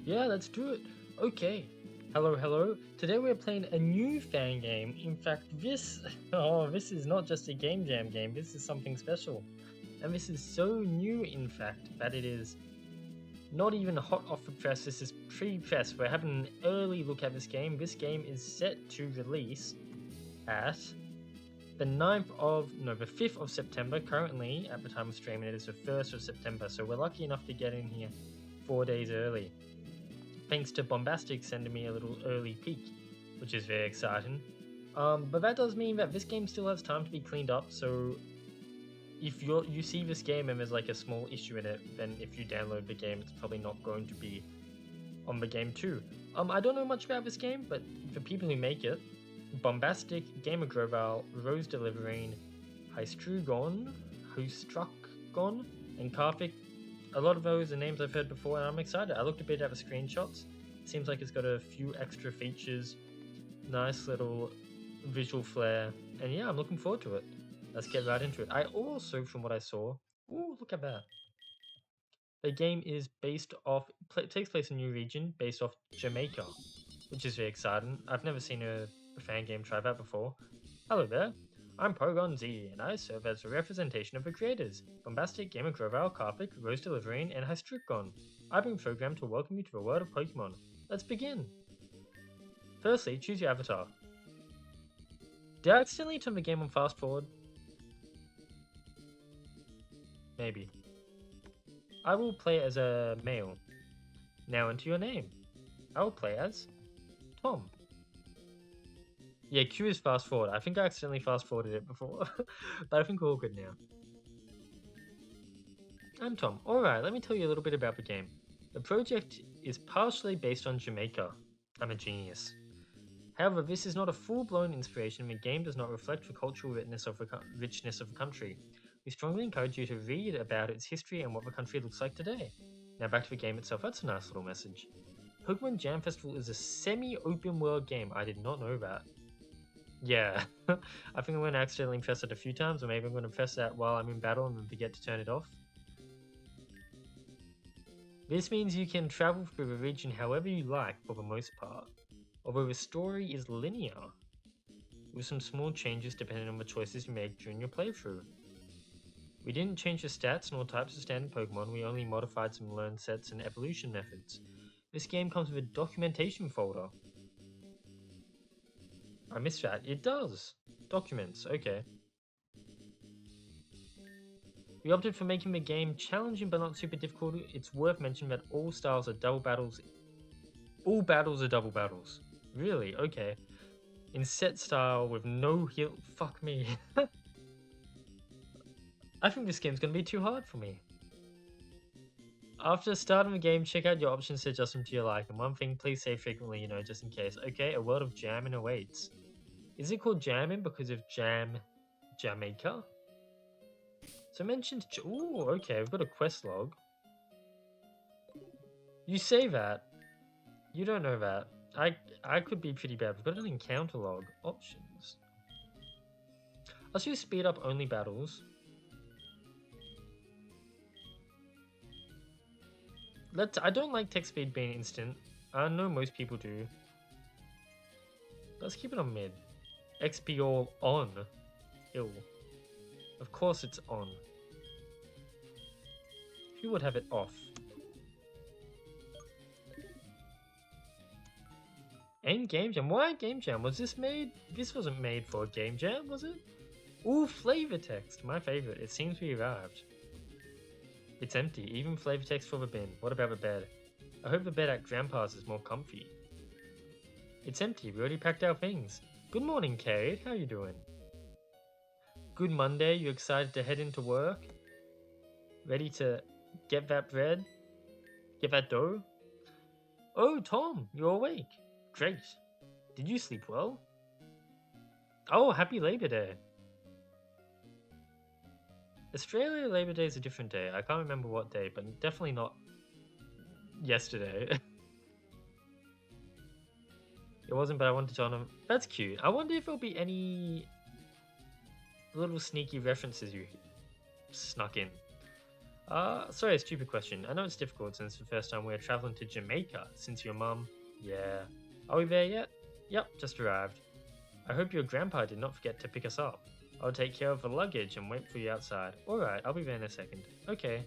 Yeah, let's do it. Okay. Hello, hello. Today we're playing a new fan game. In fact, this is not just a game jam game. This is something special. And this is so new, in fact, that it is not even hot off the press. This is pre-press. We're having an early look at this game. This game is set to release at the 5th of September. Currently, at the time of streaming, it is the 1st of September. So we're lucky enough to get in here 4 days early. Thanks to Bombastic sending me a little early peek, which is very exciting. But that does mean that this game still has time to be cleaned up, so if you see this game and there's like a small issue in it, then if you download the game, it's probably not going to be on the game too. I don't know much about this game, but the people who make it, Bombastic, Gamer Groval, Rose Delivering, Hystrugon, Hustruckgon, and Karthik. A lot of those are names I've heard before, and I'm excited. I looked a bit at the screenshots. Seems like it's got a few extra features, nice little visual flair, and yeah, I'm looking forward to it. Let's get right into it. I also, from what I saw, ooh, look at that. The game is takes place in a new region based off Jamaica, which is very exciting. I've never seen a fan game try that before. Hello there. I'm Pogon Z, and I serve as a representation of the creators, Bombastic, Gamer Groval, Karthik, Rose Delivering, and Hystrugon. I've been programmed to welcome you to the world of Pokemon. Let's begin! Firstly, choose your avatar. Did I accidentally turn the game on fast forward? Maybe. I will play as a male. Now enter your name. I will play as Tom. Yeah, Q is fast forward. I think I accidentally fast forwarded it before, but I think we're all good now. I'm Tom. Alright, let me tell you a little bit about the game. The project is partially based on Jamaica. I'm a genius. However, this is not a full-blown inspiration. The game does not reflect the cultural richness of the country. We strongly encourage you to read about its history and what the country looks like today. Now back to the game itself. That's a nice little message. Pokemon Jam Festival is a semi-open world game. I did not know that. Yeah, I think I'm going to accidentally press it a few times, or maybe I'm going to press that while I'm in battle and then forget to turn it off. This means you can travel through the region however you like for the most part, although the story is linear, with some small changes depending on the choices you make during your playthrough. We didn't change the stats nor types of standard Pokemon, we only modified some learn sets and evolution methods. This game comes with a documentation folder. I missed that. It does! Documents, okay. We opted for making the game challenging but not super difficult. It's worth mentioning that all styles are double battles. All battles are double battles. Really? Okay. In set style with no heal. Fuck me. I think this game's gonna be too hard for me. After starting the game, check out your options to adjust them to your liking. One thing, please save frequently, just in case. Okay, a world of jamming awaits. Is it called jamming because of Jamaica? So mentioned. Ooh, okay, we've got a quest log. You say that. You don't know that. I could be pretty bad. We've got an encounter log. Options. Let's use speed up only battles. I don't like text speed being instant. I know most people do. Let's keep it on mid. XP all on. Ill. Of course it's on. Who would have it off? And Game Jam. Why Game Jam? Was this made? This wasn't made for a Game Jam, was it? Ooh, flavor text. My favorite. It seems we arrived. It's empty. Even flavor text for the bin. What about the bed? I hope the bed at Grandpa's is more comfy. It's empty. We already packed our things. Good morning, Cade. How you doing? Good Monday. You excited to head into work? Ready to get that bread? Get that dough? Oh, Tom, you're awake. Great. Did you sleep well? Oh, happy Labor Day. Australia Labor Day is a different day. I can't remember what day, but definitely not yesterday. It wasn't, but I wanted to honor. That's cute. I wonder if there'll be any little sneaky references you snuck in. Sorry, a stupid question. I know it's difficult since the first time we are traveling to Jamaica. Since your mum... Yeah. Are we there yet? Yep, just arrived. I hope your grandpa did not forget to pick us up. I'll take care of the luggage and wait for you outside. Alright, I'll be there in a second. Okay.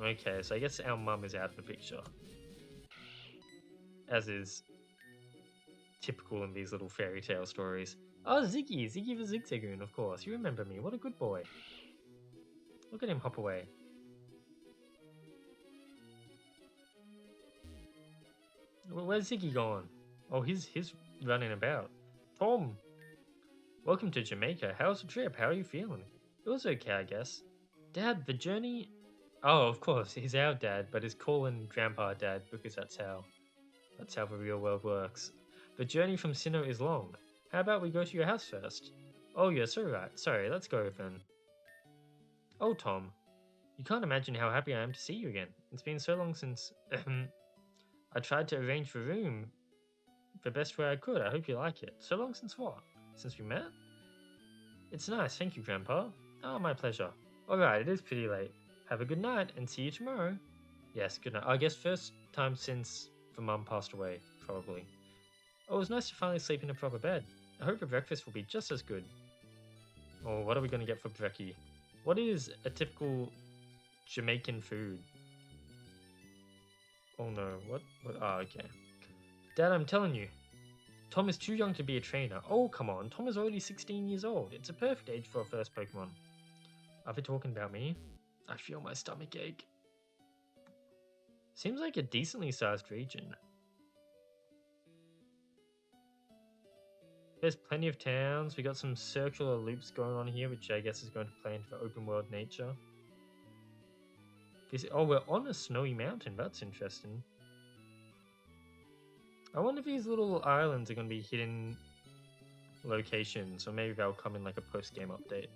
Okay, so I guess our mum is out of the picture. As is typical in these little fairy tale stories. Oh, Ziggy! Ziggy the Zigzagoon, of course. You remember me. What a good boy. Look at him hop away. Where's Ziggy gone? Oh, he's running about. Tom! Welcome to Jamaica. How's the trip? How are you feeling? It was okay, I guess. Dad, the journey... Oh, of course, he's our dad, but he's calling Grandpa Dad because that's how the real world works. The journey from Sinnoh is long. How about we go to your house first? Oh, you're so right. Sorry, let's go then. Oh, Tom, you can't imagine how happy I am to see you again. It's been so long since I tried to arrange the room the best way I could. I hope you like it. So long since what? Since we met? It's nice, thank you, Grandpa. Oh, my pleasure. Alright, it is pretty late. Have a good night and see you tomorrow. Yes, good night. I guess first time since the mum passed away, probably. Oh, it was nice to finally sleep in a proper bed. I hope the breakfast will be just as good. Oh, what are we going to get for brekkie? What is a typical Jamaican food? Oh no, what? Oh, okay. Dad, I'm telling you, Tom is too young to be a trainer. Oh, come on, Tom is already 16 years old. It's a perfect age for a first Pokemon. Are they talking about me? I feel my stomach ache. Seems like a decently sized region. There's plenty of towns. We got some circular loops going on here, which I guess is going to play into the open world nature. Oh, we're on a snowy mountain. That's interesting. I wonder if these little islands are going to be hidden locations, or maybe they'll come in like a post-game update.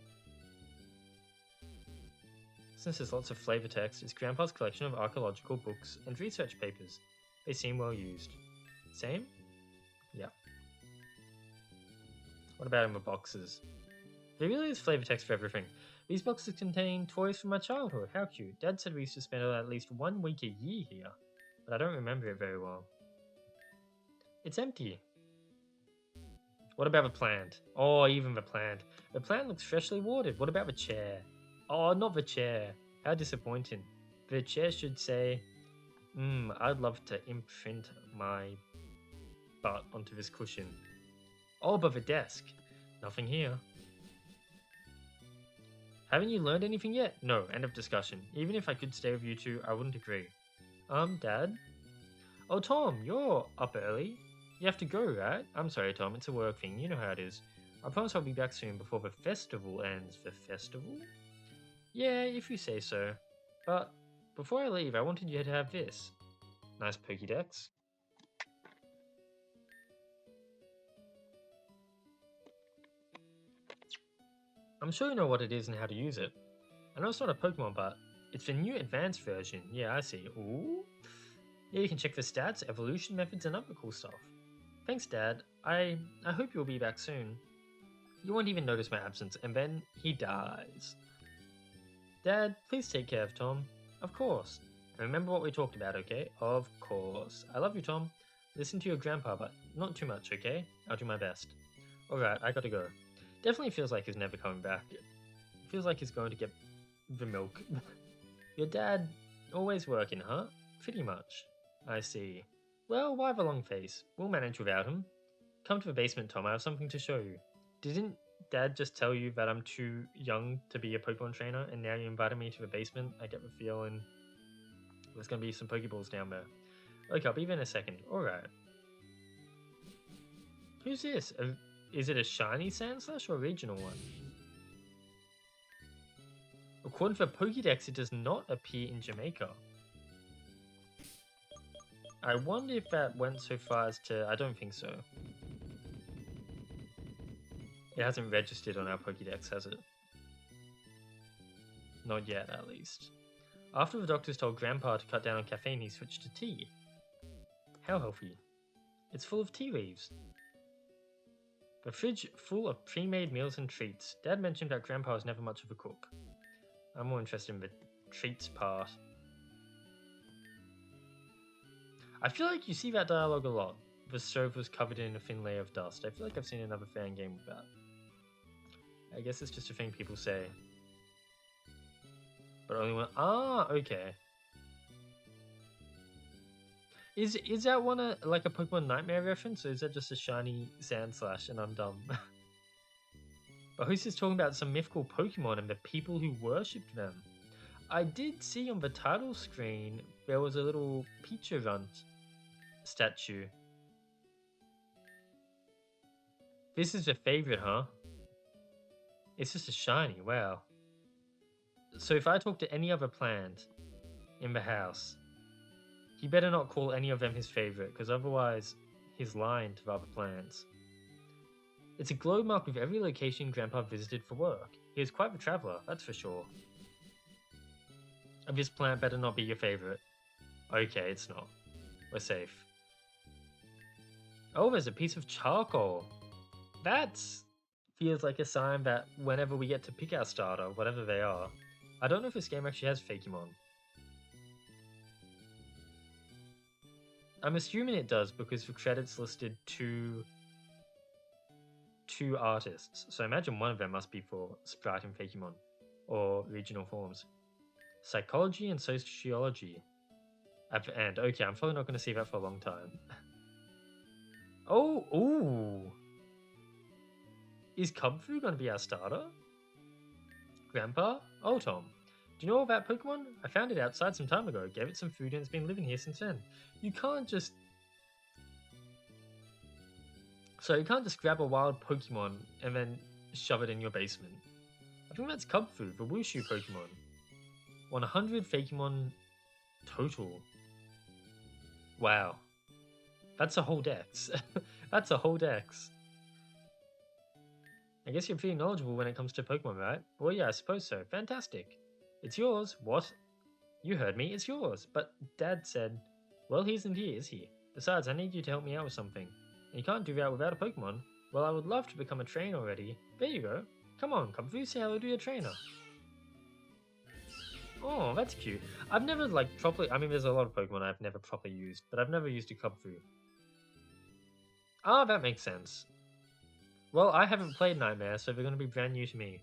Since there's lots of flavor text, it's Grandpa's collection of archaeological books and research papers. They seem well used. Same? Yeah. What about in the boxes? There really is flavor text for everything. These boxes contain toys from my childhood. How cute. Dad said we used to spend at least 1 week a year here, but I don't remember it very well. It's empty. What about the plant? Oh, even the plant. The plant looks freshly watered. What about the chair? Oh, not the chair. How disappointing. The chair should say, I'd love to imprint my butt onto this cushion. Oh, but the desk. Nothing here. Haven't you learned anything yet? No, end of discussion. Even if I could stay with you two, I wouldn't agree. Dad? Oh, Tom, you're up early. You have to go, right? I'm sorry, Tom, it's a work thing. You know how it is. I promise I'll be back soon before the festival ends. The festival? Yeah, if you say so. But before I leave, I wanted you to have this. Nice Pokédex. I'm sure you know what it is and how to use it. I know it's not a Pokemon, but it's the new advanced version. Yeah, I see. Ooh. Yeah, you can check the stats, evolution methods, and other cool stuff. Thanks, Dad. I hope you'll be back soon. You won't even notice my absence, and then he dies. Dad, please take care of Tom. Of course. And remember what we talked about, okay? Of course. I love you, Tom. Listen to your grandpa, but not too much, okay? I'll do my best. Alright, I gotta go. Definitely feels like he's never coming back. Feels like he's going to get the milk. Your dad always working, huh? Pretty much. I see. Well, why the long face? We'll manage without him. Come to the basement, Tom. I have something to show you. Didn't Dad just tell you that I'm too young to be a Pokemon trainer, and now you invited me to the basement? I get the feeling there's going to be some Pokeballs down there. Okay, I'll be there in a second. Alright. Who's this? Is it a shiny Sandslash or a regional one? According to the Pokédex, it does not appear in Jamaica. I wonder if that went so far as to... I don't think so. It hasn't registered on our Pokédex, has it? Not yet, at least. After the doctors told Grandpa to cut down on caffeine, he switched to tea. How healthy. It's full of tea leaves. The fridge full of pre-made meals and treats. Dad mentioned that Grandpa was never much of a cook. I'm more interested in the treats part. I feel like you see that dialogue a lot. The stove was covered in a thin layer of dust. I feel like I've seen another fan game with that. I guess it's just a thing people say. But only one. Ah, okay. Is that one like a Pokemon Nightmare reference, or is that just a shiny Sand Slash and I'm dumb? But who's just talking about some mythical Pokemon and the people who worshipped them? I did see on the title screen there was a little Picharunt statue. This is your favorite, huh? It's just a shiny, wow. So if I talk to any other plant in the house, he better not call any of them his favorite, because otherwise he's lying to the other plants. It's a globe mark with every location Grandpa visited for work. He is quite the traveler, that's for sure. And this plant better not be your favorite. Okay, it's not. We're safe. Oh, there's a piece of charcoal. That feels like a sign that whenever we get to pick our starter, whatever they are, I don't know if this game actually has Fakemon. I'm assuming it does because the credits listed two artists, so I imagine one of them must be for Sprite and Fakemon, or regional forms. Psychology and sociology. And okay, I'm probably not going to see that for a long time. Oh, ooh. Is Kubfu going to be our starter? Grandpa? Oh, Tom. Do you know about Pokemon? I found it outside some time ago, gave it some food, and it's been living here since then. You can't just... So you can't just grab a wild Pokemon and then shove it in your basement. I think that's Kubfu, the Wushu Pokemon. 100 Fakemon total. Wow. That's a whole dex. That's a whole dex. I guess you're pretty knowledgeable when it comes to Pokemon, right? Well, yeah, I suppose so. Fantastic. It's yours. What? You heard me. It's yours. But Dad said, well, he isn't here, is he? Besides, I need you to help me out with something. And you can't do that without a Pokemon. Well, I would love to become a trainer already. There you go. Come on, come through, say hello to your trainer. Oh, that's cute. I've never, properly... I mean, there's a lot of Pokemon I've never properly used, but I've never used a Kubfu. Ah, that makes sense. Well, I haven't played Nightmare, so they're going to be brand new to me.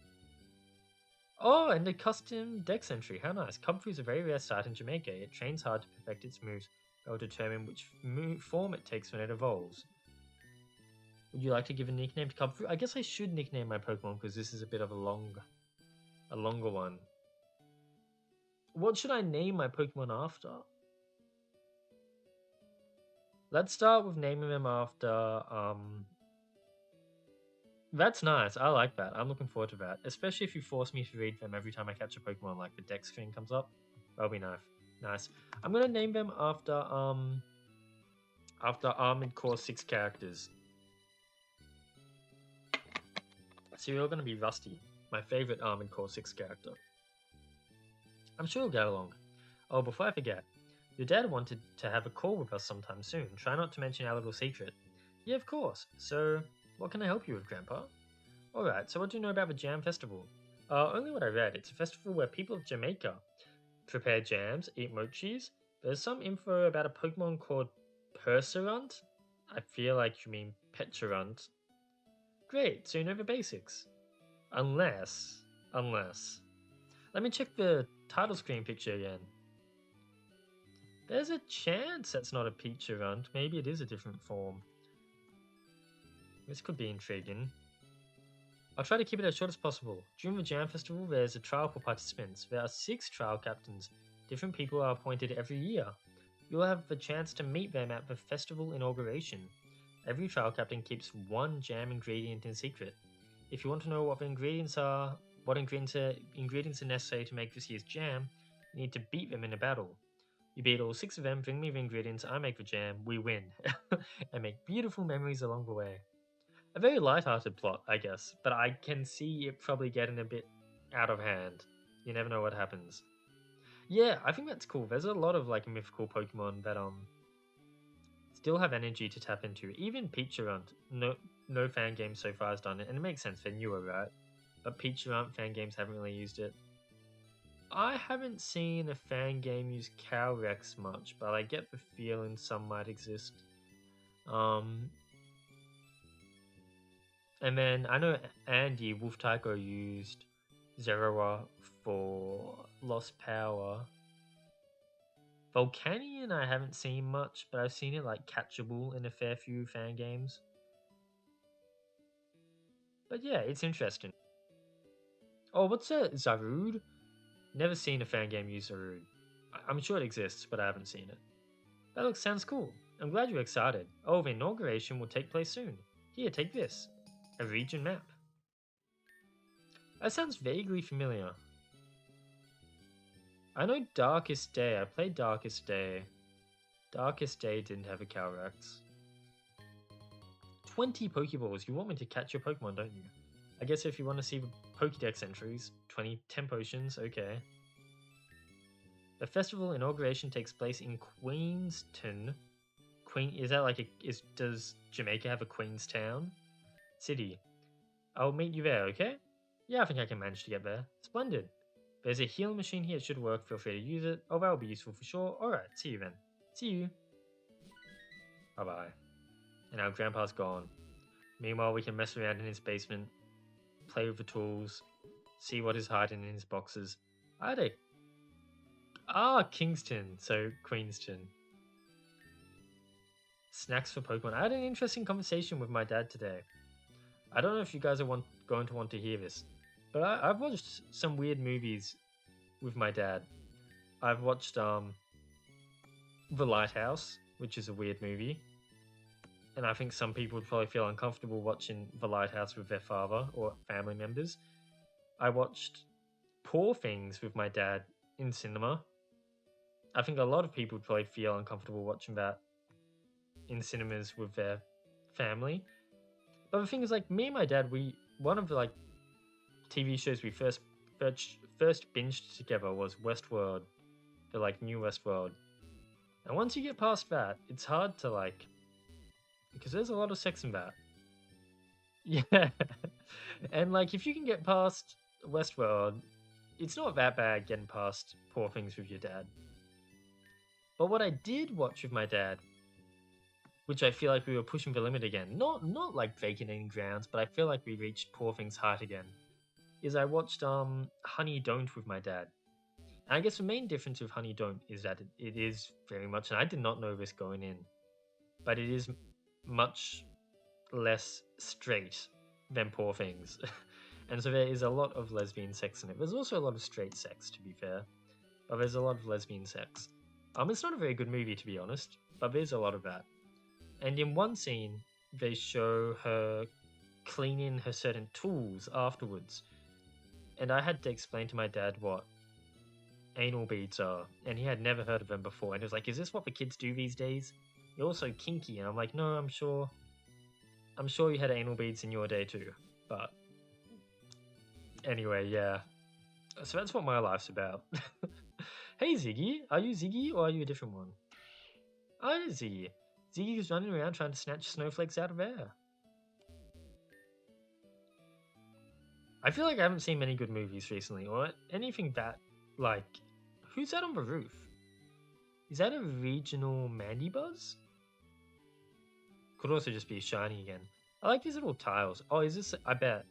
Oh, and a custom dex entry. How nice. Kubfu is a very rare sight in Jamaica. It trains hard to perfect its moves that will determine which form it takes when it evolves. Would you like to give a nickname to Kubfu? I guess I should nickname my Pokemon because this is a bit of a longer one. What should I name my Pokemon after? Let's start with naming them after, That's nice. I like that. I'm looking forward to that. Especially if you force me to read them every time I catch a Pokemon, like the deck screen comes up. That'll be nice. Nice. I'm gonna name them after Armored Core 6 characters. So you're gonna be Rusty, my favorite Armored Core 6 character. I'm sure you'll get along. Oh, before I forget, your dad wanted to have a call with us sometime soon. Try not to mention our little secret. Yeah, of course. So, what can I help you with, Grandpa? Alright, so what do you know about the Jam Festival? Only what I read. It's a festival where people of Jamaica prepare jams, eat mochis. There's some info about a Pokemon called Perserunt. I feel like you mean Pecharunt. Great, so you know the basics. Unless... Let me check the title screen picture again. There's a chance that's not a Pecharunt. Maybe it is a different form. This could be intriguing. I'll try to keep it as short as possible. During the Jam Festival, there's a trial for participants. There are 6 trial captains. Different people are appointed every year. You'll have the chance to meet them at the festival inauguration. Every trial captain keeps one jam ingredient in secret. If you want to know what the ingredients are, what ingredients are necessary to make this year's jam, you need to beat them in a battle. You beat all 6 of them, bring me the ingredients, I make the jam, we win. And make beautiful memories along the way. A very light-hearted plot, I guess, but I can see it probably getting a bit out of hand. You never know what happens. Yeah, I think that's cool. There's a lot of mythical Pokemon that still have energy to tap into. Even Pecharunt, no fan game so far has done it, and it makes sense, they're newer, right? But Pecharunt fan games haven't really used it. I haven't seen a fan game use cow Rex much, but I get the feeling some might exist. Um, and then I know Andy Wolf Tycho used Zerawa for Lost Power. Volcanion I haven't seen much, but I've seen it like catchable in a fair few fan games. But yeah, it's interesting. Oh, what's a Zarude? Never seen a fan game use Zarude. I'm sure it exists, but I haven't seen it. That sounds cool. I'm glad you're excited. Oh, the inauguration will take place soon. Here, take this. A region map. That sounds vaguely familiar. I know Darkest Day. I played Darkest Day. Darkest Day didn't have a Calyrex. 20 Pokeballs. You want me to catch your Pokemon, don't you? I guess if you want to see the Pokedex entries, 10 potions, okay. The festival inauguration takes place in Queenstown. Is that like does Jamaica have a Queenstown city? I'll meet you there, okay? Yeah, I think I can manage to get there. Splendid. There's a healing machine here, it should work, feel free to use it. Oh, that'll be useful for sure. Alright, see you then. See you. Bye bye. And our grandpa's gone. Meanwhile, we can mess around in his basement, play with the tools, see what is hiding in his boxes. I had a. Ah, Kingston, so Queenston. Snacks for Pokemon. I had an interesting conversation with my dad today. I don't know if you guys are going to want to hear this, but I've watched some weird movies with my dad. I've watched The Lighthouse, which is a weird movie, and I think some people would probably feel uncomfortable watching The Lighthouse with their father or family members. I watched Poor Things with my dad in cinema. I think a lot of people would probably feel uncomfortable watching that in cinemas with their family. But the thing is, like, me and my dad, one of the like TV shows we first binged together was Westworld, the like new Westworld. And once you get past that, it's hard to like, because there's a lot of sex in that. Yeah, and like if you can get past Westworld, it's not that bad getting past Poor Things with your dad. But what I did watch with my dad, which I feel like we were pushing the limit again, not like vacating grounds, but I feel like we reached Poor Things height again, is I watched Honey Don't with my dad. And I guess the main difference with Honey Don't is that it is very much, and I did not know this going in, but it is much less straight than Poor Things. And so there is a lot of lesbian sex in it. There's also a lot of straight sex, to be fair, but there's a lot of lesbian sex. It's not a very good movie, to be honest, but there's a lot of that. And in one scene, they show her cleaning her certain tools afterwards. And I had to explain to my dad what anal beads are, and he had never heard of them before. And he was like, "Is this what the kids do these days? You're also kinky." And I'm like, "No, I'm sure you had anal beads in your day too." But anyway, yeah. So that's what my life's about. Hey Ziggy, are you Ziggy or are you a different one? I am Ziggy. Ziggy is running around trying to snatch snowflakes out of air. I feel like I haven't seen many good movies recently, or anything that, like, who's that on the roof? Is that a regional Mandibuzz? Could also just be shiny again. I like these little tiles. Oh, is this? I bet.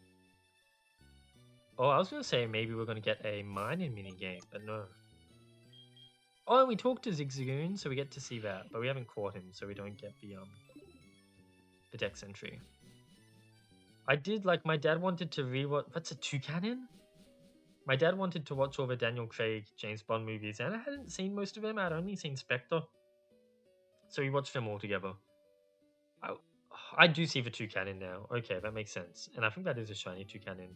Oh, I was gonna say maybe we're gonna get a mining mini game, but no. Oh, and we talked to Zigzagoon, so we get to see that, but we haven't caught him, so we don't get the Dex entry. I did, like, my dad wanted to rewatch. What's a Toucanon? My dad wanted to watch all the Daniel Craig James Bond movies, and I hadn't seen most of them. I'd only seen Spectre, so we watched them all together. I do see the Toucanon now. Okay, that makes sense, and I think that is a shiny Toucanon.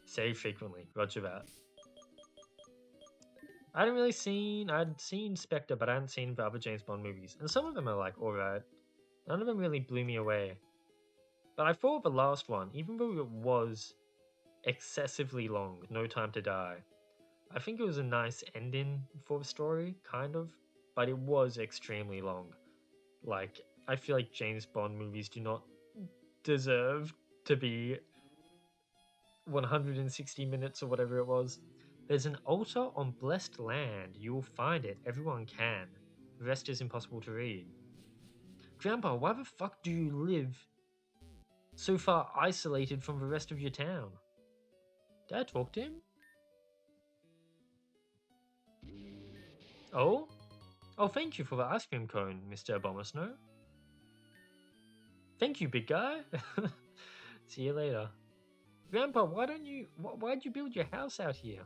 Save frequently. Roger that. I'd seen Spectre, but I hadn't seen the other James Bond movies, and some of them are like alright. None of them really blew me away. But I thought the last one, even though it was excessively long, No Time to Die, I think it was a nice ending for the story, kind of, but it was extremely long. Like, I feel like James Bond movies do not deserve to be 160 minutes or whatever it was. There's an altar on blessed land. You will find it. Everyone can. The rest is impossible to read. Grandpa, why the fuck do you live so far isolated from the rest of your town? Did I talk to him? Oh? Oh, thank you for the ice cream cone, Mr. Abomasnow. Thank you, big guy. See you later. Grandpa, why'd you build your house out here?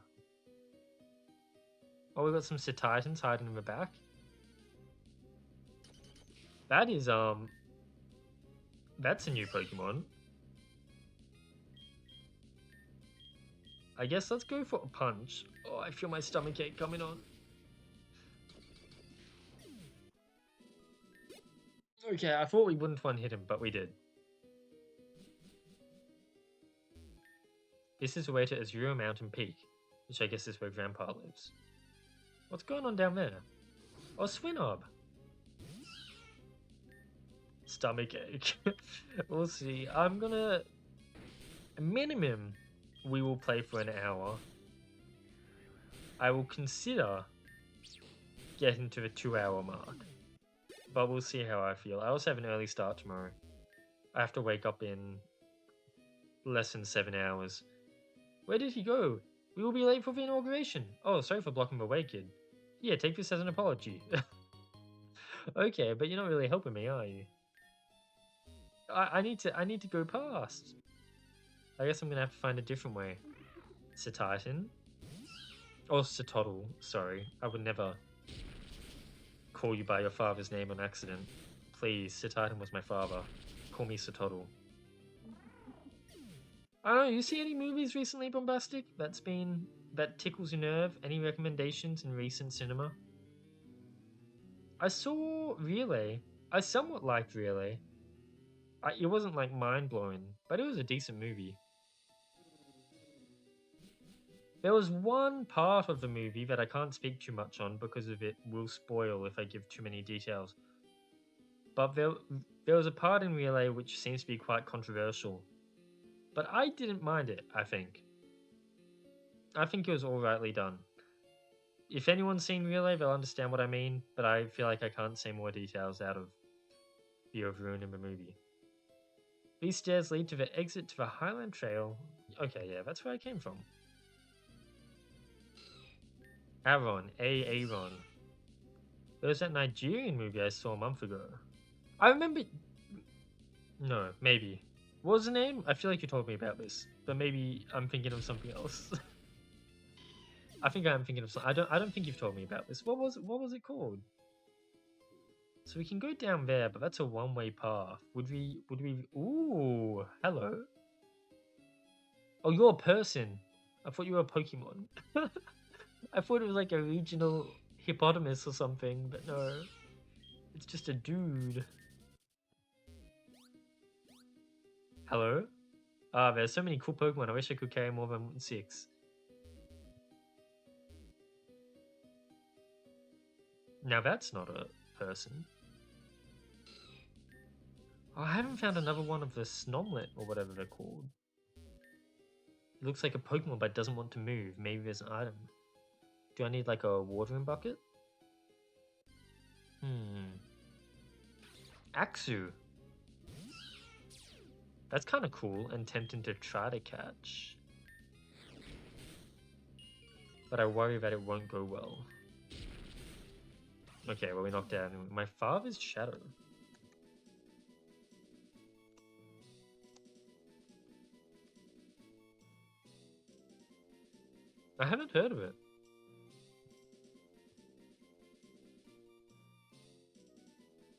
Oh, we got some Titans hiding in the back. That is, that's a new Pokemon. I guess let's go for a punch. Oh, I feel my stomachache coming on. Okay, I thought we wouldn't one-hit him, but we did. This is the way to Azure Mountain Peak, which I guess is where Grandpa lives. What's going on down there? Oh, Swinob! Stomachache. We'll see. I'm gonna... Minimum, we will play for an hour. I will consider getting to the 2-hour mark. But we'll see how I feel. I also have an early start tomorrow. I have to wake up in less than 7 hours. Where did he go? We will be late for the inauguration. Oh, sorry for blocking the way, kid. Yeah, take this as an apology. Okay, but you're not really helping me, are you? I need to go past. I guess I'm gonna have to find a different way. Titan. Or Satoddle, sorry. I would never call you by your father's name on accident. Please, Titan was my father. Call me Satoddle. I don't know, you see any movies recently, Bombastic? That tickles your nerve? Any recommendations in recent cinema? I saw Relay. I somewhat liked Relay. It wasn't like mind-blowing, but it was a decent movie. There was one part of the movie that I can't speak too much on because of it will spoil if I give too many details. But there was a part in Relay which seems to be quite controversial. But I didn't mind it, I think. I think it was alrightly done. If anyone's seen Relay, they'll understand what I mean, but I feel like I can't say more details out of fear of ruining the movie. These stairs lead to the exit to the Highland Trail. Okay, yeah, that's where I came from. Aaron, Aaron. There was that Nigerian movie I saw a month ago. I remember... No, maybe. What was the name? I feel like you told me about this, but maybe I'm thinking of something else. I think I'm thinking of something. I don't think you've told me about this. What was it called? So we can go down there, but that's a one-way path. Would we... Ooh, hello. Oh, you're a person. I thought you were a Pokemon. I thought it was like a regional hippopotamus or something, but no. It's just a dude. Hello? There's so many cool Pokemon. I wish I could carry more than 6. Now that's not a person. Oh, I haven't found another one of the Snomlet or whatever they're called. It looks like a Pokemon but doesn't want to move. Maybe there's an item. Do I need like a watering bucket? Axu. That's kind of cool and tempting to try to catch. But I worry that it won't go well. Okay, well we knocked out my father's shadow. I haven't heard of it.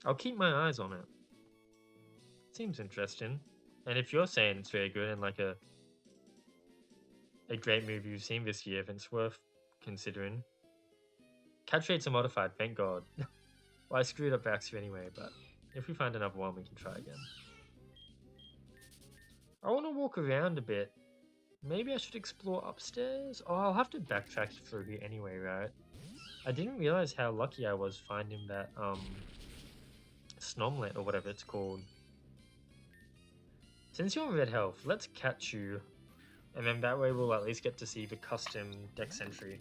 I'll keep my eyes on it. Seems interesting. And if you're saying it's very good and like a great movie you've seen this year, then it's worth considering. Catch rates are modified, thank God. Well, I screwed up Baxter anyway, but if we find another one, we can try again. I want to walk around a bit. Maybe I should explore upstairs? Oh, I'll have to backtrack through here anyway, right? I didn't realize how lucky I was finding that, Snomlet or whatever it's called. Since you're on red health, let's catch you And then that way we'll at least get to see the custom Dex entry.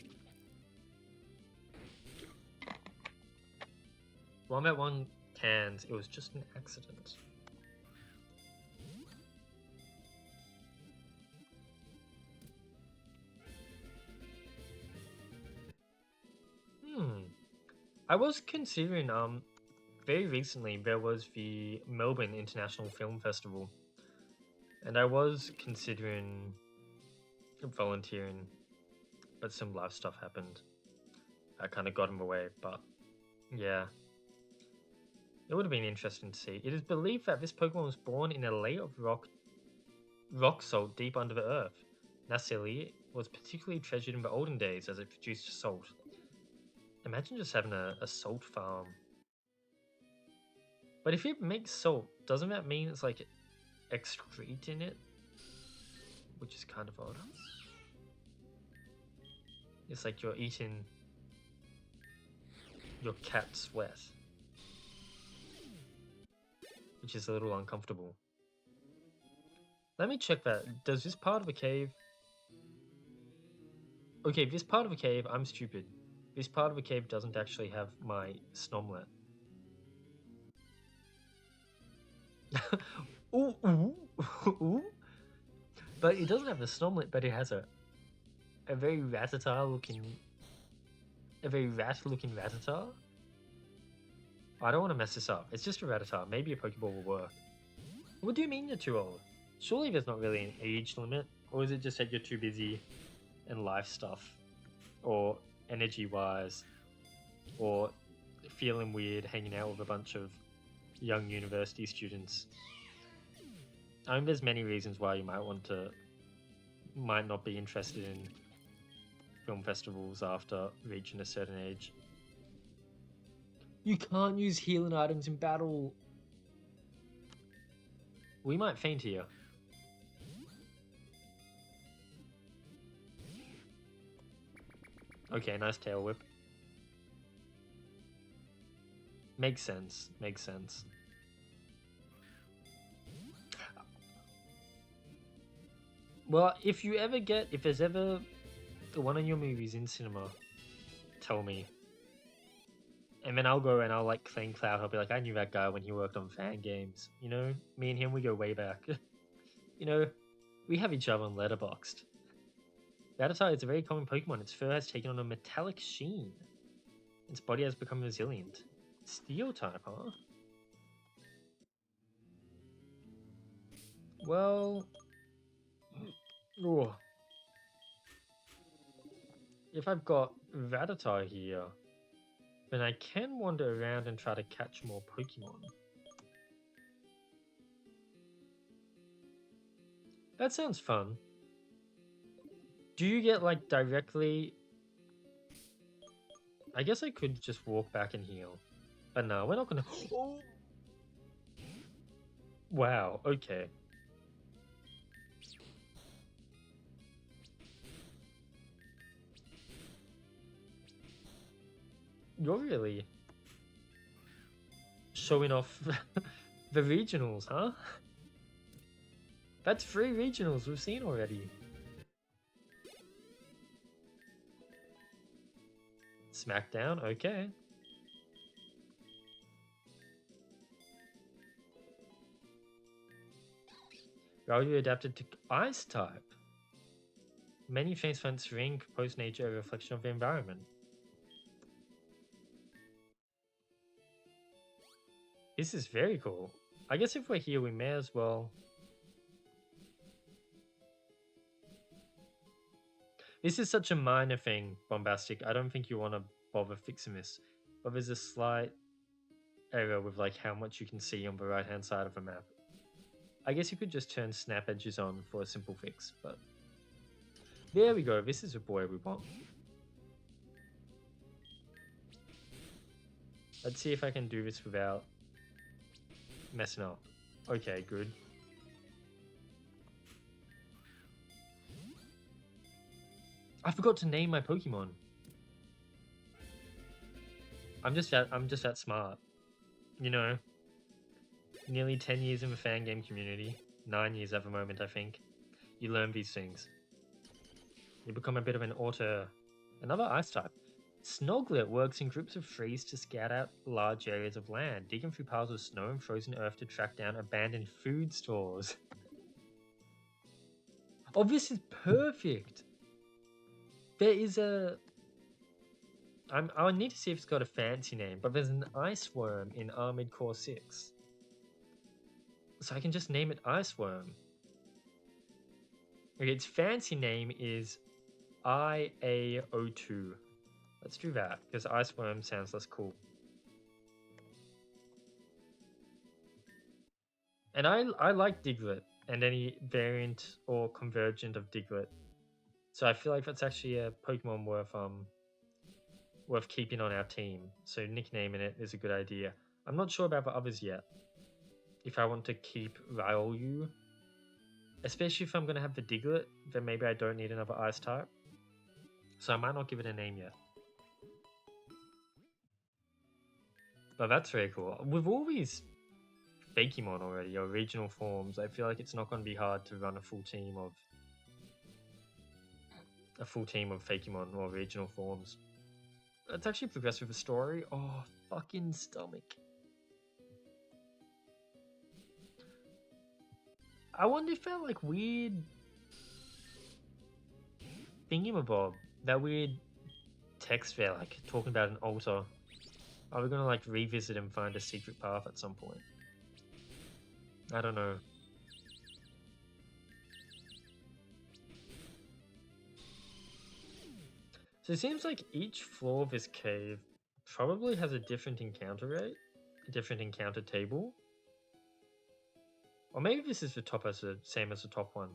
Wombat 1 cans, it was just an accident. I was considering, very recently there was the Melbourne International Film Festival. And I was considering volunteering, but some life stuff happened. I kind of got in the way, but yeah. It would have been interesting to see. It is believed that this Pokemon was born in a layer of rock salt deep under the earth. Nasili was particularly treasured in the olden days as it produced salt. Imagine just having a salt farm. But if it makes salt, doesn't that mean it's like excrete in it? Which is kind of odd. It's like you're eating your cat's sweat. Which is a little uncomfortable. Let me check that. Does this part of the cave... Okay, this part of the cave, I'm stupid. This part of the cave doesn't actually have my Snomlet. Ooh, ooh, ooh. But it doesn't have the Snomlet, but it has a very Rattata looking... A very rat-looking Rattata. I don't want to mess this up. It's just a Rattata. Maybe a Pokeball will work. What do you mean you're too old? Surely there's not really an age limit. Or is it just that you're too busy in life stuff? Or energy-wise? Or feeling weird hanging out with a bunch of young university students? I mean, there's many reasons why you might not be interested in film festivals after reaching a certain age. You can't use healing items in battle. We might faint here. Okay, nice tail whip. Makes sense. Makes sense. Well, if there's ever one of your movies in cinema, tell me. And then I'll go and I'll like claim Cloud. I'll be like, I knew that guy when he worked on Fangames. You know, me and him, we go way back. You know, we have each other on Letterboxd. Rattata is a very common Pokemon. Its fur has taken on a metallic sheen. Its body has become resilient. Steel type, huh? Well... Ooh. If I've got Rattata here, then I can wander around and try to catch more Pokemon. That sounds fun. Do you get like directly... I guess I could just walk back and heal. But no, we're not gonna... Oh! Wow, okay. You're really showing off the regionals, huh? That's 3 regionals we've seen already. Smackdown, okay. Ryu adapted to Ice type. Many things find serene, composed nature a reflection of the environment. This is very cool. I guess if we're here, we may as well... This is such a minor thing, Bombastic. I don't think you want to bother fixing this. But there's a slight error with like how much you can see on the right-hand side of the map. I guess you could just turn snap edges on for a simple fix, but... There we go, this is the boy we want. Let's see if I can do this without messing up. Okay, good. I forgot to name my Pokemon. I'm just that smart. You know. Nearly 10 years in the fan game community. 9 years at the moment, I think. You learn these things. You become a bit of an auto. Another ice type. Snoglet works in groups of threes to scout out large areas of land, digging through piles of snow and frozen earth to track down abandoned food stores. Oh, this is perfect! There is a... I'll need to see if it's got a fancy name, but there's an ice worm in Armored Core 6. So I can just name it Ice Worm. Okay, its fancy name is IA02. Let's do that, because Ice Worm sounds less cool. And I like Diglett, and any variant or convergent of Diglett. So I feel like that's actually a Pokemon worth keeping on our team. So nicknaming it is a good idea. I'm not sure about the others yet. If I want to keep Rylou, especially if I'm going to have the Diglett, then maybe I don't need another Ice type. So I might not give it a name yet. But that's very cool. With all these Fakemon already, or regional forms, I feel like it's not going to be hard to run a full team of Fakemon or regional forms. Let's actually progress with the story. Oh, fucking stomach. I wonder if that like weird thingamabob, that weird text there, like talking about an altar. Are we gonna like revisit and find a secret path at some point? I don't know. So it seems like each floor of this cave probably has a different encounter rate, a different encounter table. Or maybe this is the top as the same as the top one,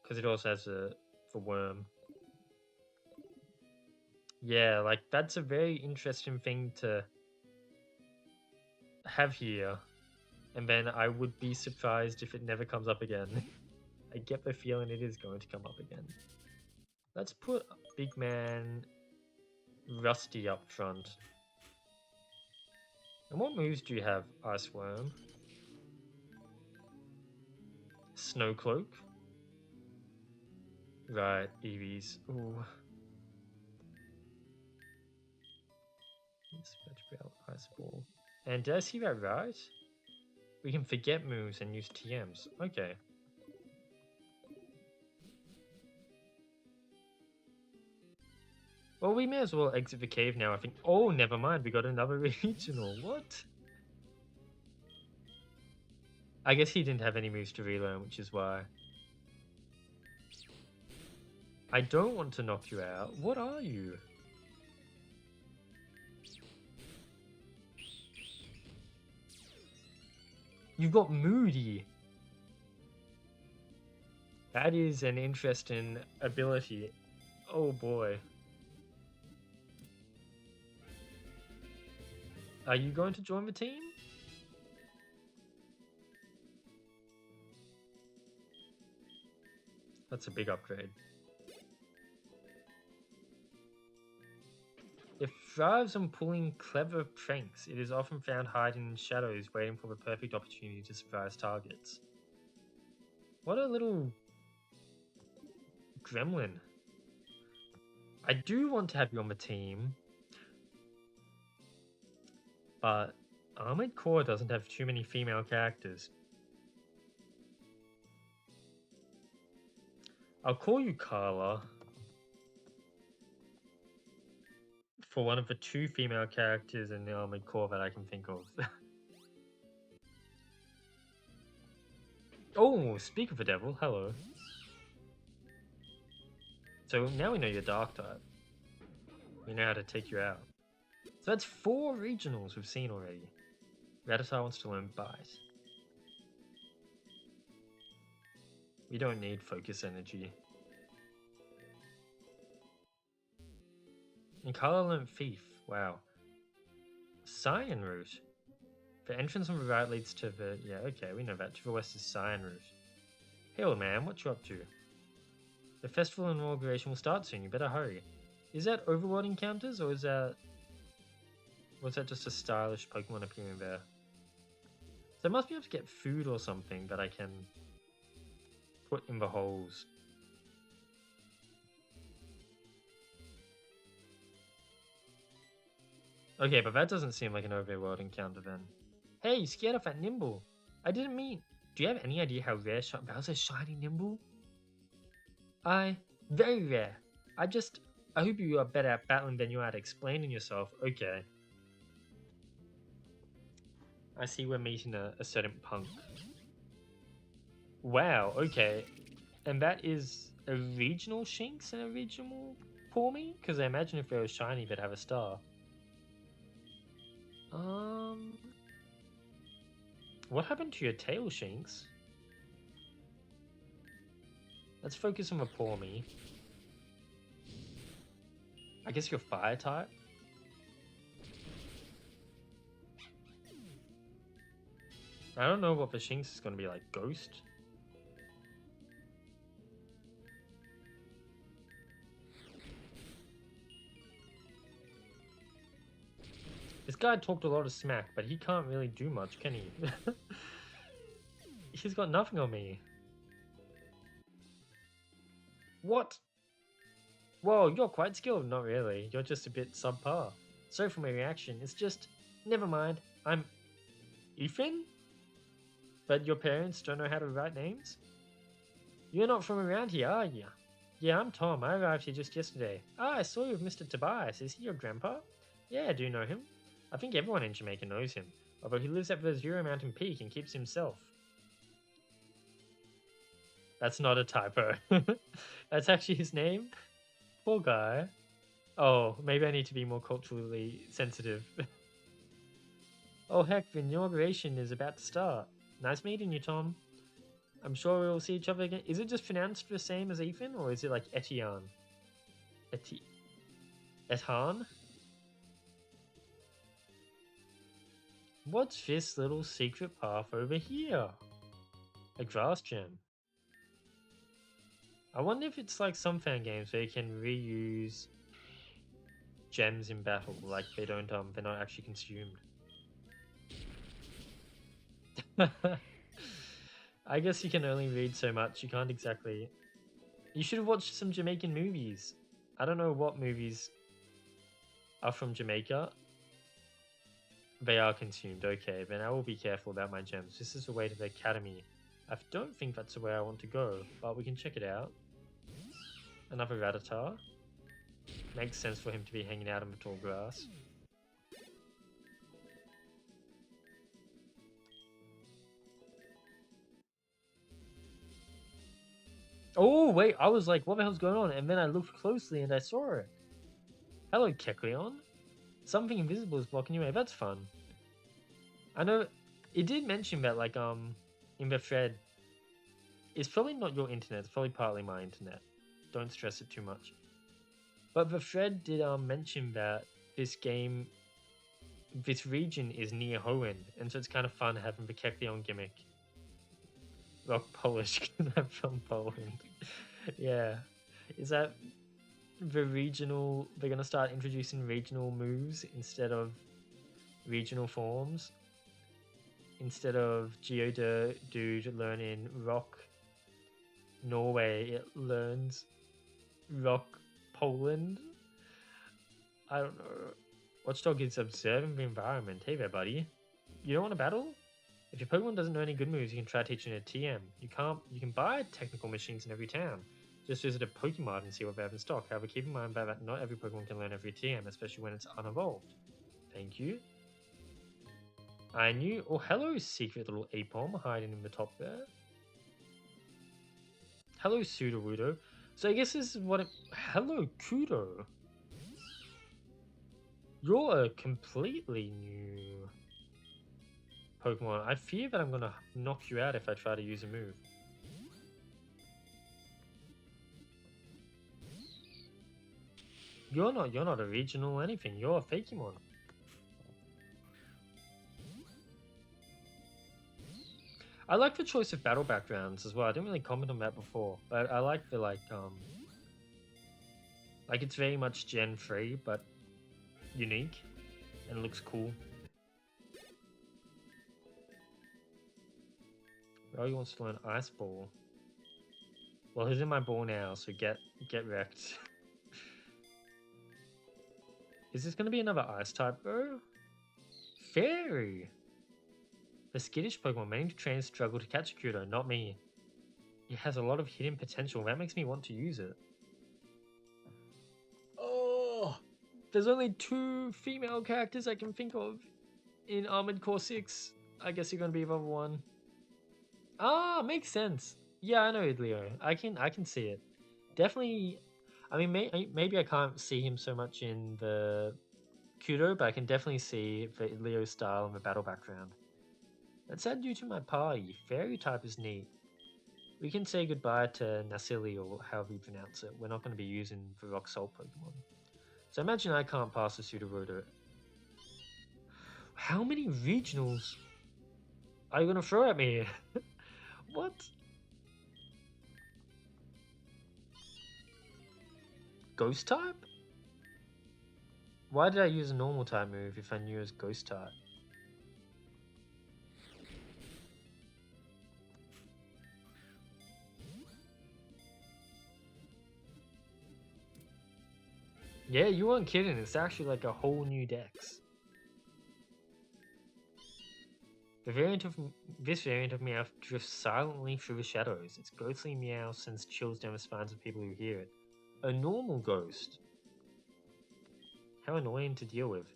because it also has the worm. Yeah, like that's a very interesting thing to have here. And then I would be surprised if it never comes up again. I get the feeling it is going to come up again. Let's put Big Man Rusty up front. And what moves do you have, Ice Worm? Snow Cloak. Right, Eevees. Ooh. Ice Ball. And did I see that right? We can forget moves and use TMs. Okay. Well, we may as well exit the cave now, I think. Oh, never mind. We got another regional. What? I guess he didn't have any moves to relearn, which is why. I don't want to knock you out. What are you? You've got Moody. That is an interesting ability. Oh boy. Are you going to join the team? That's a big upgrade. It thrives on pulling clever pranks. It is often found hiding in shadows, waiting for the perfect opportunity to surprise targets. What a little gremlin. I do want to have you on the team, but Armored Core doesn't have too many female characters. I'll call you Carla for one of the 2 female characters in the Armored Core that I can think of. Oh, speak of the devil, hello. So now we know you're Dark type. We know how to take you out. So that's 4 regionals we've seen already. Rattata wants to learn Bite. We don't need Focus Energy. And Carla learned Thief. Wow. Cyan Route. The entrance on the right leads to the... Yeah, okay, we know that. To the west is Cyan Route. Hey old man, what you up to? The festival inauguration will start soon, you better hurry. Is that Overworld encounters, or is that... Was that just a stylish Pokemon appearing there? So I must be able to get food or something that I can put in the holes. Okay, but that doesn't seem like an overworld encounter then. Hey, you scared off that Nimble. I didn't mean... Do you have any idea how rare Bowser's shiny Nimble? Very rare. I hope you are better at battling than you are at explaining yourself. Okay. I see we're meeting a certain punk. Wow, okay. And that is a regional Shinx and a regional Pawmi? Because I imagine if they were shiny, they'd have a star. What happened to your tail, Shinx? Let's focus on the Pawmi. I guess you're fire type? I don't know what the Shinx is going to be like. Ghost? This guy talked a lot of smack, but he can't really do much, can he? He's got nothing on me. What? Whoa, you're quite skilled. Not really. You're just a bit subpar. Sorry for my reaction. It's just... Never mind. I'm... Ethan? But your parents don't know how to write names? You're not from around here, are you? Yeah, I'm Tom. I arrived here just yesterday. Ah, I saw you with Mr. Tobias. Is he your grandpa? Yeah, I do know him. I think everyone in Jamaica knows him, although he lives at the Zero Mountain Peak and keeps himself. That's not a typo. That's actually his name? Poor guy. Oh, maybe I need to be more culturally sensitive. Oh heck, the inauguration is about to start. Nice meeting you, Tom. I'm sure we'll see each other again. Is it just pronounced the same as Ethan, or is it like Etienne? Ethan? What's this little secret path over here? A grass gem. I wonder if it's like some fan games where you can reuse gems in battle, like they're not actually consumed. I guess you can only read so much. You can't exactly. You should have watched some Jamaican movies. I don't know what movies are from Jamaica. They are consumed. Okay, then I will be careful about my gems. This is the way to the academy. I don't think that's the way I want to go, but we can check it out. Another Rattata. Makes sense for him to be hanging out in the tall grass. Oh, wait, I was like, what the hell's going on? And then I looked closely and I saw it. Hello, Kecleon. Something invisible is blocking your way. That's fun. I know it did mention that, like, in the thread, it's probably not your internet, it's probably partly my internet. Don't stress it too much. But the thread did mention that this game, this region is near Hoenn, and so it's kind of fun having the Kecleon gimmick. Well, Polish, because I'm from Poland. Yeah. Is that the regional... They're going to start introducing regional moves instead of regional forms? Instead of Geodude learning Rock Norway, it learns Rock Poland? I don't know. Watchdog is observing the environment. Hey there, buddy. You don't want to battle? If your Pokemon doesn't know any good moves, you can try teaching it a TM. You can buy technical machines in every town. Just visit a Pokemart and see what they have in stock. However, keep in mind that not every Pokemon can learn every TM, especially when it's unevolved. Thank you. I knew... Oh, hello, secret little Apom hiding in the top there. Hello, Sudowoodo. So I guess this is what it... Hello, Kudo. You're a completely new Pokemon. I fear that I'm gonna knock you out if I try to use a move. You're not a regional anything. You're a Fakemon. I like the choice of battle backgrounds as well. I didn't really comment on that before, but I like the like it's very much Gen 3, but unique and looks cool. Oh, he wants to learn Ice Ball. Well, he's in my ball now, so get wrecked. Is this going to be another ice type, bro? Fairy! The skittish Pokemon many trainers struggle to catch Kyoto, not me. It has a lot of hidden potential. That makes me want to use it. Oh! There's only 2 female characters I can think of in Armored Core 6. I guess you're going to be the other one. Ah, makes sense. Yeah, I know Leo. I can see it. Definitely. I mean, maybe I can't see him so much in the Kudo, but I can definitely see the Leo style in the battle background. Let's add you to my party. Fairy type is neat. We can say goodbye to Nasili, or however you pronounce it. We're not going to be using the Rock Salt Pokemon. So imagine I can't pass the Sudowoodo. How many regionals are you going to throw at me? What? Ghost type? Why did I use a normal type move if I knew it was ghost type? Yeah, you weren't kidding. It's actually like a whole new dex. This variant of Meowth drifts silently through the shadows. Its ghostly meow sends chills down the spines of people who hear it. A normal ghost. How annoying to deal with.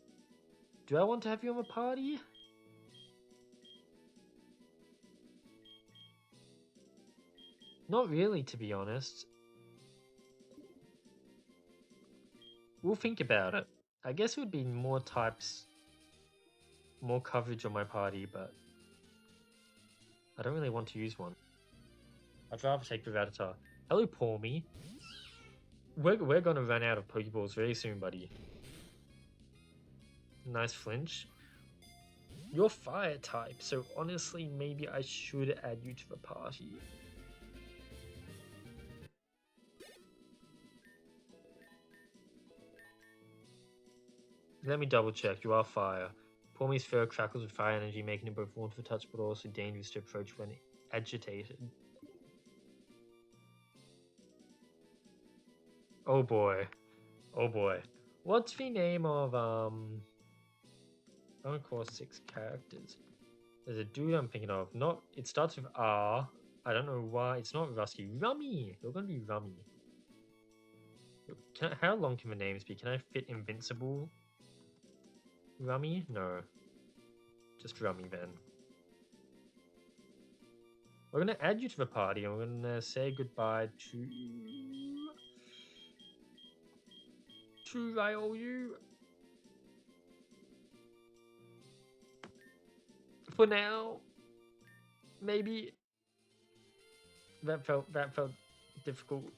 Do I want to have you on the party? Not really, to be honest. We'll think about it. I guess it would be more types, more coverage on my party, but I don't really want to use one. I'd rather take the Rattata. Hello, Pawmi. We're gonna run out of Pokeballs very soon, buddy. Nice flinch. You're fire type, so honestly, maybe I should add you to the party. Let me double check. You are fire. Pawmi's fur crackles with fire energy, making it both warm to the touch but also dangerous to approach when agitated. Oh boy. Oh boy. What's the name of I want to call 6 characters. There's a dude I'm thinking of. Not. It starts with R. I don't know why. It's not Rusky. Rummy. You're gonna be Rummy. How long can the names be? Can I fit Invincible? Rummy? No. Just Rummy then. We're gonna add you to the party and we're gonna say goodbye to Ryu. For now, maybe that felt difficult.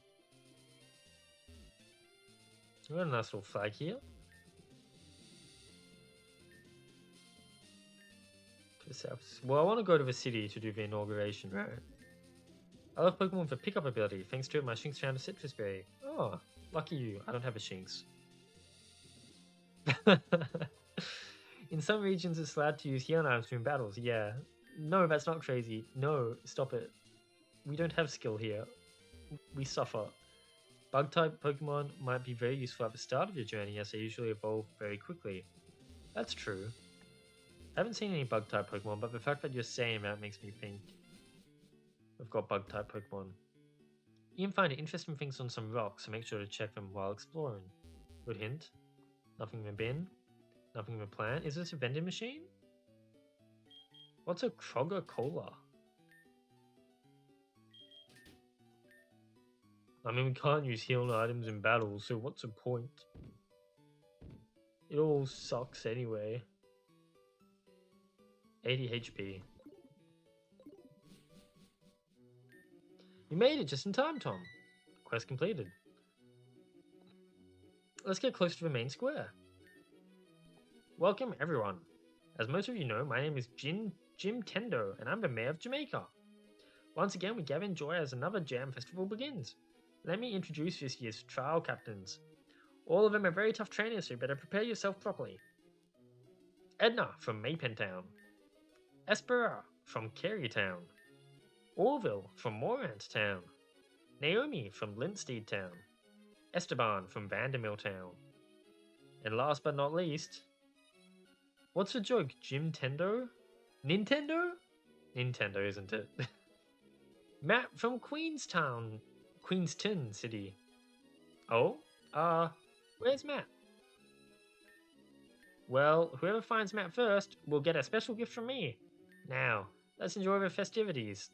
We got a nice little flag here. To the south. Well, I want to go to the city to do the inauguration. Right. I love Pokemon with a pickup ability. Thanks to it, my Shinx found a citrus berry. Oh, lucky you. I don't have a Shinx. In some regions, it's allowed to use healing items during battles. Yeah. No, that's not crazy. No, stop it. We don't have skill here. We suffer. Bug-type Pokemon might be very useful at the start of your journey as they usually evolve very quickly. That's true. I haven't seen any Bug-type Pokemon, but the fact that you're saying that makes me think we've got Bug-type Pokemon. You can find interesting things on some rocks, so make sure to check them while exploring. Good hint. Nothing in the bin. Nothing in the plant. Is this a vending machine? What's a Kroger Cola? I mean, we can't use healing items in battles, so what's the point? It all sucks anyway. 80 HP. You made it just in time, Tom. Quest completed. Let's get close to the main square. Welcome, everyone. As most of you know, my name is Jim Tendo, and I'm the Mayor of Jamaica. Once again, we gather in joy as another Jam Festival begins. Let me introduce this year's trial captains. All of them are very tough trainers, so you better prepare yourself properly. Edna from Maypen Town. Espera from Carey Town. Orville from Morant Town. Naomi from Linstead Town. Esteban from Vandermill Town. And last but not least, what's the joke? Jim Tendo? Nintendo? Nintendo, isn't it? Matt from Queenstown, Queenston City. Oh, where's Matt? Well, whoever finds Matt first will get a special gift from me. Now, let's enjoy the festivities.